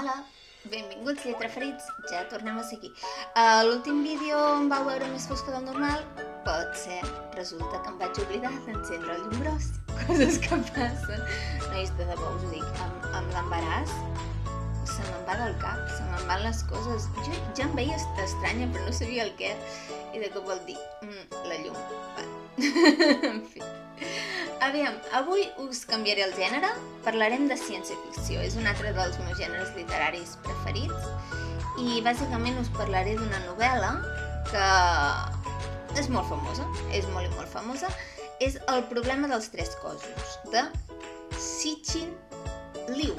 Hola, benvinguts lletraferits, ja tornem a ser aquí. L'últim vídeo em vau veure més fosca del normal, resulta que em vaig oblidar d'encendre el llum gros, coses que passen. Nois, de debò us ho dic, amb l'embaràs se me'n va del cap, se me'n van les coses. Jo ja em veia estranya, però no sabia el què, i de cop vol dir, la llum, va. En fi. Aviam, avui us canviaré el gènere, parlarem de ciència-ficció, és un altre dels meus gèneres literaris preferits, i bàsicament us parlaré d'una novel·la que és molt famosa, és molt i molt famosa, és El problema dels tres cossos, de Cixin Liu.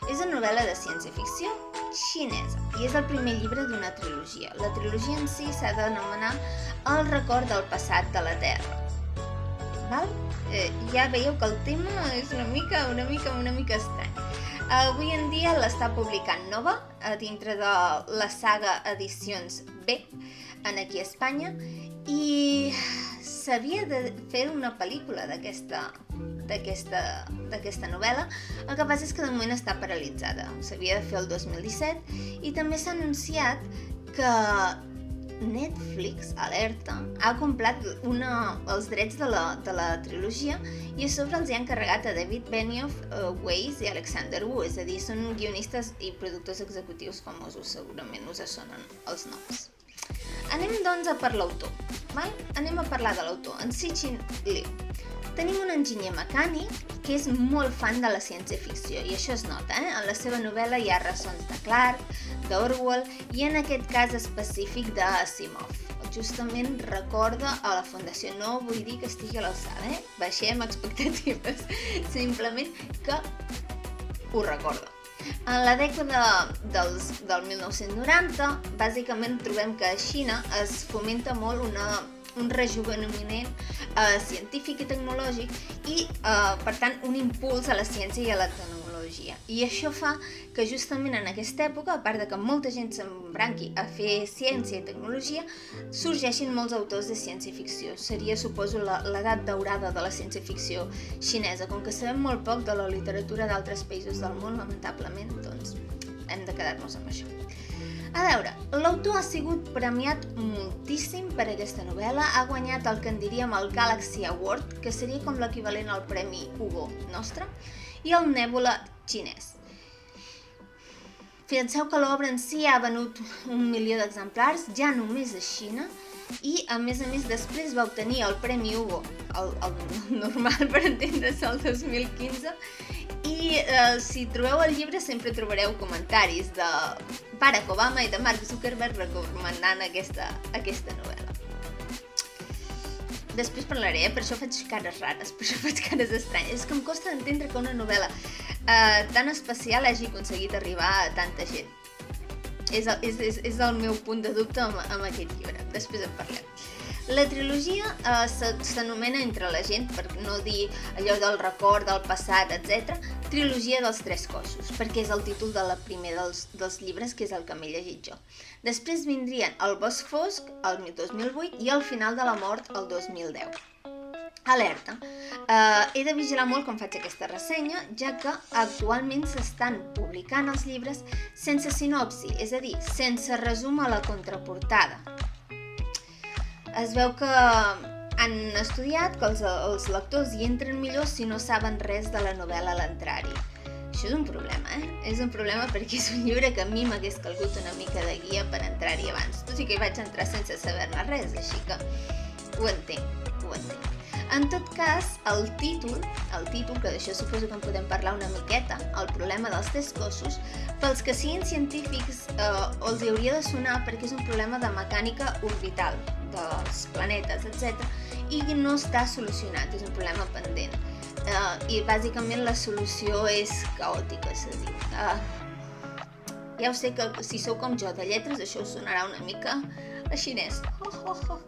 És una novel·la de ciència-ficció xinesa i és el primer llibre d'una trilogia. La trilogia en si s'ha d'anomenar El record del passat de la Terra. Val? Ja veieu que el tema és una mica estrany. Avui en dia l'està publicant Nova, dintre de la saga Edicions B, aquí a Espanya, i s'havia de fer una pel·lícula d'aquesta novel·la. El que passa és que de moment està paralitzada. S'havia de fer el 2017 i també s'ha anunciat que Netflix, alerta, ha comprat els drets de la trilogia i a sobre els hi han encarregat a David Benioff, Weiss i Alexander Wu, és a dir, són guionistes i productors executius famosos, segurament us sonen els noms. Anem doncs a per l'autor, val? Anem a parlar de l'autor, en Cixin Liu. Tenim un enginyer mecànic que és molt fan de la ciència-ficció i això es nota, En la seva novel·la hi ha ressons de Clarke, d'Orwell i en aquest cas específic d'Asimov. Justament recorda a la Fundació, no vull dir que estigui a l'alçada, baixem expectatives, simplement que ho recorda. En la dècada del 1990, bàsicament trobem que a Xina es fomenta molt un rejuveniment científic i tecnològic i, per tant, un impuls a la ciència i a la tecnologia. I això fa que justament en aquesta època, a part de que molta gent s'embranqui a fer ciència i tecnologia, sorgeixin molts autors de ciència-ficció. Seria, suposo, l'edat daurada de la ciència-ficció xinesa. Com que sabem molt poc de la literatura d'altres països del món, lamentablement, doncs hem de quedar-nos amb això. A veure, l'autor ha sigut premiat moltíssim per aquesta novel·la, ha guanyat el que en diríem el Galaxy Award, que seria com l'equivalent al Premi Hugo nostre, i el Nebula xinès. Penseu que l'obra en si ha venut 1 milió d'exemplars, ja només a Xina, i a més després va obtenir el Premi Hugo, el normal per entendre's, el 2015, i si trobeu el llibre sempre trobareu comentaris de Barack Obama i de Mark Zuckerberg recomanant aquesta novel·la. Després parlaré, per això faig cares rares, per això faig cares estranyes. És que em costa d'entendre que una novel·la tan especial hagi aconseguit arribar a tanta gent. És el meu punt de dubte amb aquest llibre, després en parlem. La trilogia s'anomena entre la gent, per no dir allò del record, del passat, etc., trilogia dels tres cossos, perquè és el títol del primer dels llibres, que és el que m'he llegit jo. Després vindrien El bosc fosc, el 2008, i El final de la mort, el 2010. Alerta! He de vigilar molt quan faig aquesta ressenya, ja que actualment s'estan publicant els llibres sense sinopsi, és a dir, sense resum a la contraportada. Es veu que han estudiat que els lectors hi entren millor si no saben res de la novel·la a l'entrar-hi. Això és un problema, És un problema perquè és un llibre que a mi m'hagués calgut una mica de guia per entrar-hi abans. Tot i que hi vaig entrar sense saber-ne res, així que ho entenc. En tot cas, el títol, que d'això suposo que en podem parlar una miqueta, El problema dels tres cossos, pels que siguin científics els hauria de sonar perquè és un problema de mecànica orbital, dels planetes, etc. I no està solucionat, és un problema pendent. I bàsicament la solució és caòtica, és a dir. Ja ho sé que si sou com jo de lletres, això us sonarà una mica a xinès.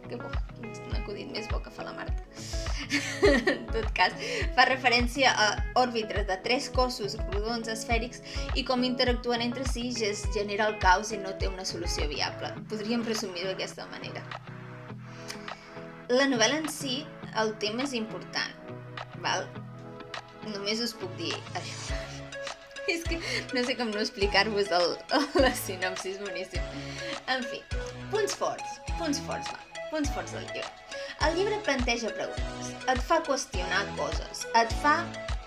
Que bo, quin acudit més bo que fa la Marta. En tot cas, fa referència a òrbites de tres cossos rodons esfèrics i com interactuen entre si genera el caos i no té una solució viable. Podríem resumir-ho d'aquesta manera. La novel·la en si, el tema és important, val? Només us puc dir això. És que no sé com no explicar-vos la sinopsis, boníssim. En fi, punts forts del llibre. El llibre planteja preguntes, et fa qüestionar coses, et fa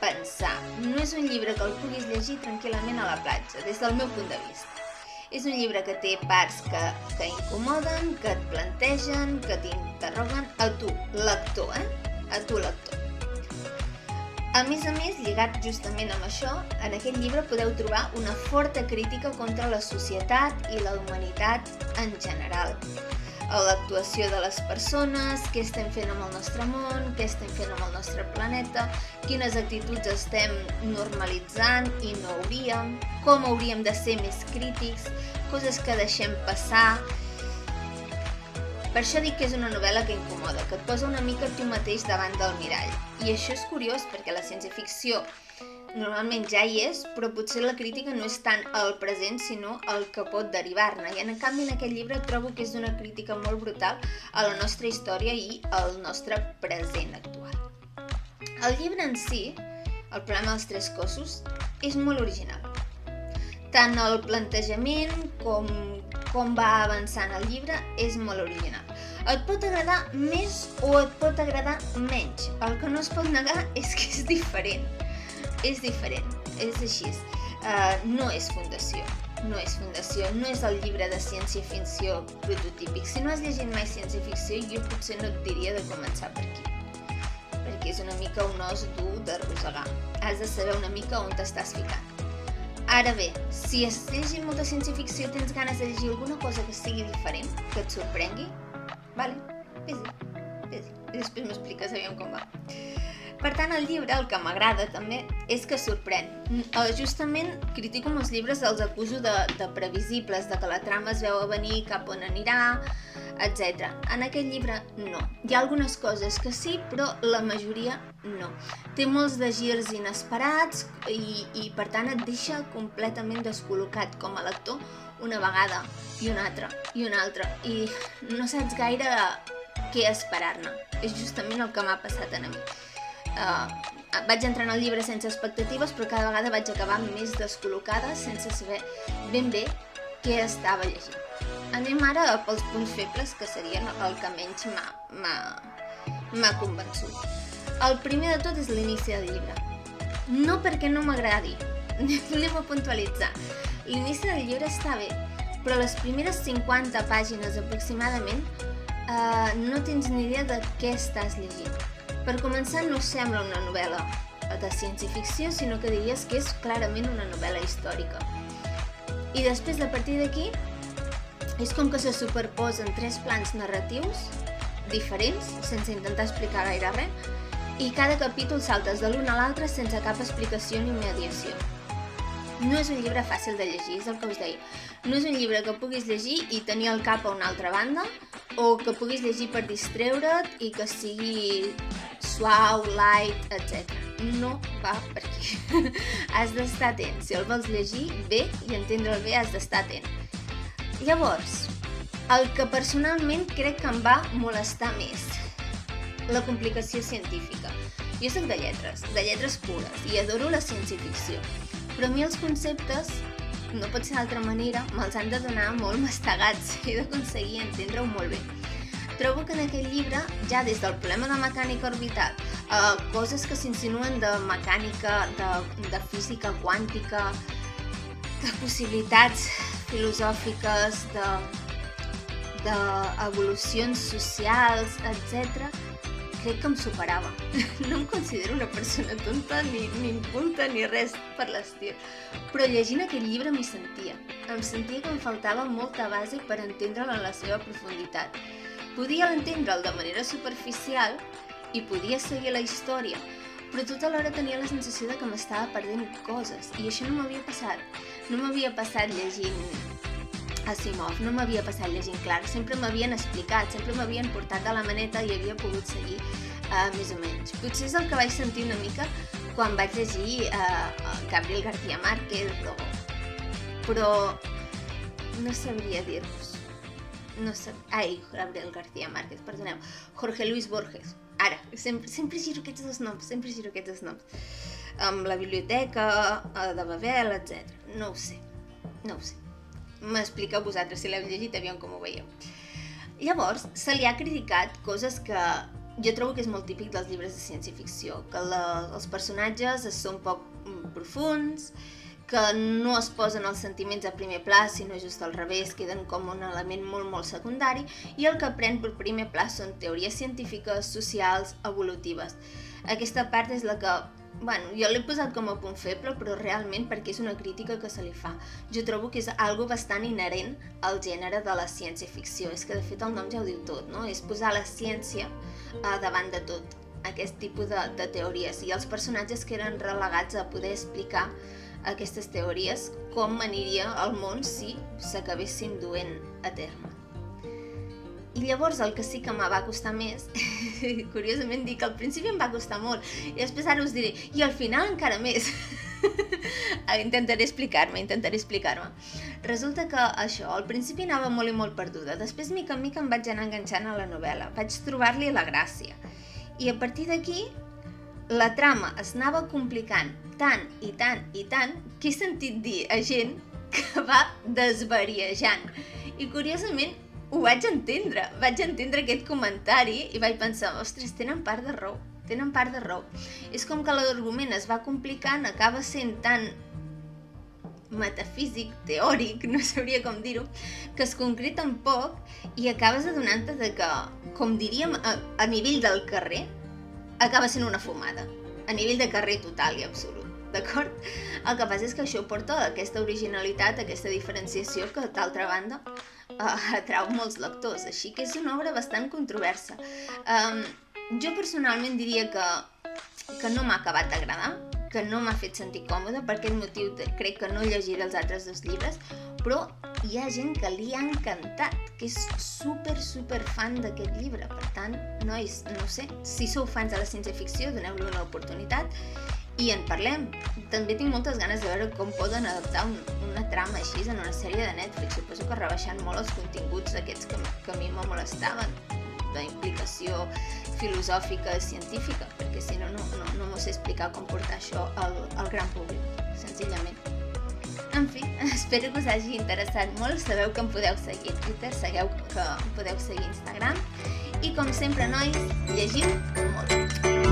pensar. No és un llibre que el puguis llegir tranquil·lament a la platja, des del meu punt de vista. És un llibre que té parts que incomoden, que et plantegen, que t'interroguen, a tu, lector, A tu, lector. A més, lligat justament amb això, en aquest llibre podeu trobar una forta crítica contra la societat i la humanitat en general. L'actuació de les persones, què estem fent amb el nostre món, què estem fent amb el nostre planeta, quines actituds estem normalitzant i no hauríem, com hauríem de ser més crítics, coses que deixem passar. Per això dic que és una novel·la que incomoda, que et posa una mica tu mateix davant del mirall. I això és curiós perquè la ciència-ficció normalment ja hi és, però potser la crítica no és tant al present, sinó el que pot derivar-ne. I en canvi en aquest llibre trobo que és una crítica molt brutal a la nostra història i al nostre present actual. El llibre en si, el problema dels tres cossos, és molt original. Tant el plantejament com va avançant el llibre és molt original. Et pot agradar més o et pot agradar menys. El que no es pot negar és que és diferent. És diferent, és així. No és Fundació, no és el llibre de ciència-ficció prototípic. Si no has llegit mai ciència-ficció, jo potser no et diria de començar per aquí, perquè és una mica un os dur d'arrossegar. Has de saber una mica on t'estàs ficant. Ara bé, si has llegit molta ciència-ficció i tens ganes de llegir alguna cosa que sigui diferent, que et sorprengui, vale, vés-hi. I després m'expliques aviam com va. Per tant, el llibre, el que m'agrada també, és que sorprèn. Justament critico molts llibres, els acuso de previsibles, de que la trama es veu a venir, cap on anirà, etc. En aquest llibre, no. Hi ha algunes coses que sí, però la majoria no. Té molts de girs inesperats i per tant, et deixa completament descol·locat com a lector una vegada i una altra i una altra. I no saps gaire què esperar-ne. És justament el que m'ha passat a mi. Vaig entrar en el llibre sense expectatives, però cada vegada vaig acabar més descol·locada sense saber ben bé què estava llegint. Anem ara pels punts febles, que serien el que menys m'ha convençut. El primer de tot és l'inici del llibre. No perquè no m'agradi, anem a puntualitzar. L'inici del llibre està bé, però les primeres 50 pàgines aproximadament no tens ni idea de què estàs llegint. Per començar, no sembla una novel·la de ciència-ficció, sinó que diries que és clarament una novel·la històrica. I després, a partir d'aquí, és com que se superposen 3 plans narratius diferents, sense intentar explicar gaire res, i cada capítol saltes de l'un a l'altre sense cap explicació ni mediació. No és un llibre fàcil de llegir, és el que us deia. No és un llibre que puguis llegir i tenir el cap a una altra banda, o que puguis llegir per distreure't i que sigui suau, light, etc. No va per aquí. Has d'estar atent. Si el vols llegir bé i entendre'l bé, has d'estar atent. Llavors, el que personalment crec que em va molestar més, la complicació científica. Jo soc de lletres pures, i adoro la ciència-ficció. Però a mi els conceptes, no pot ser d'altra manera, me'ls han de donar molt mastegats. He d'aconseguir entendre-ho molt bé. Trobo que en aquest llibre, ja des del problema de mecànica orbital, coses que s'insinuen de mecànica, de física quàntica, de possibilitats filosòfiques, d'evolucions socials, etc., crec que em superava. No em considero una persona tonta, ni inculta, ni res per l'estil. Però llegint aquest llibre m'hi sentia. Em sentia que em faltava molta base per entendre'l en la seva profunditat. Podia entendre'l de manera superficial i podia seguir la història, però tot alhora tenia la sensació de que m'estava perdent coses. I això no m'havia passat. No m'havia passat llegint Asimov, no m'havia passat llegint Clarke, sempre m'havien explicat, sempre m'havien portat a la maneta i havia pogut seguir més o menys. Potser és el que vaig sentir una mica quan vaig llegir Gabriel García Márquez, però no sabria dir-vos. Gabriel García Márquez, perdoneu. Jorge Luis Borges. Ara, sempre giro aquests dos noms. Amb la biblioteca de Babel, etc. No ho sé. M'expliqueu vosaltres, si l'heu llegit, aviam com ho veieu. Llavors, se li ha criticat coses que jo trobo que és molt típic dels llibres de ciència-ficció, que els personatges són poc profuns, que no es posen els sentiments a primer pla, sinó just al revés, queden com un element molt, molt secundari, i el que pren per primer pla són teories científiques, socials, evolutives. Aquesta part és la que, jo l'he posat com a punt feble, però realment perquè és una crítica que se li fa. Jo trobo que és algo bastant inherent al gènere de la ciència-ficció, és que de fet el nom ja ho diu tot, no? És posar la ciència davant de tot, aquest tipus de teories, i els personatges que eren relegats a poder explicar aquestes teories, com aniria el món si s'acabessin duent a terme. I llavors el que sí que me va costar més, curiosament dic que al principi em va costar molt, i després ara us diré, i al final encara més. Intentaré explicar-me. Resulta que això, al principi anava molt i molt perduda, després mica en mica em vaig anar enganxant a la novel·la, vaig trobar-li la gràcia. I a partir d'aquí, la trama es anava complicant tant que he sentit dir a gent que va desvariejant. I curiosament ho vaig entendre aquest comentari i vaig pensar, ostres, tenen part de raó. És com que l'argument es va complicant, acaba sent tan metafísic, teòric, no sabria com dir-ho, que es concreta un poc i acabes adonant-te de que, com diríem a nivell del carrer, acaba sent una fumada. A nivell de carrer total i absolut, d'acord? El que passa és que això porta aquesta originalitat, aquesta diferenciació que, d'altra banda, atrau molts lectors, així que és una obra bastant controversa. Jo personalment diria que no m'ha acabat d'agradar, que no m'ha fet sentir còmode, per aquest motiu crec que no llegiré els altres dos llibres, però hi ha gent que li ha encantat, que és super fan d'aquest llibre. Per tant, nois, no sé, si sou fans de la ciència-ficció, doneu-li una oportunitat i en parlem. També tinc moltes ganes de veure com poden adaptar una trama així en una sèrie de Netflix. Suposo que rebaixant molt els continguts aquests que a mi me molestaven, d'implicació filosòfica, científica, perquè si no m'ho sé explicar com portar això al gran públic, senzillament. En fi, espero que us hagi interessat molt. Sabeu que em podeu seguir a Twitter, sabeu que em podeu seguir a Instagram, i com sempre, nois, llegiu molt.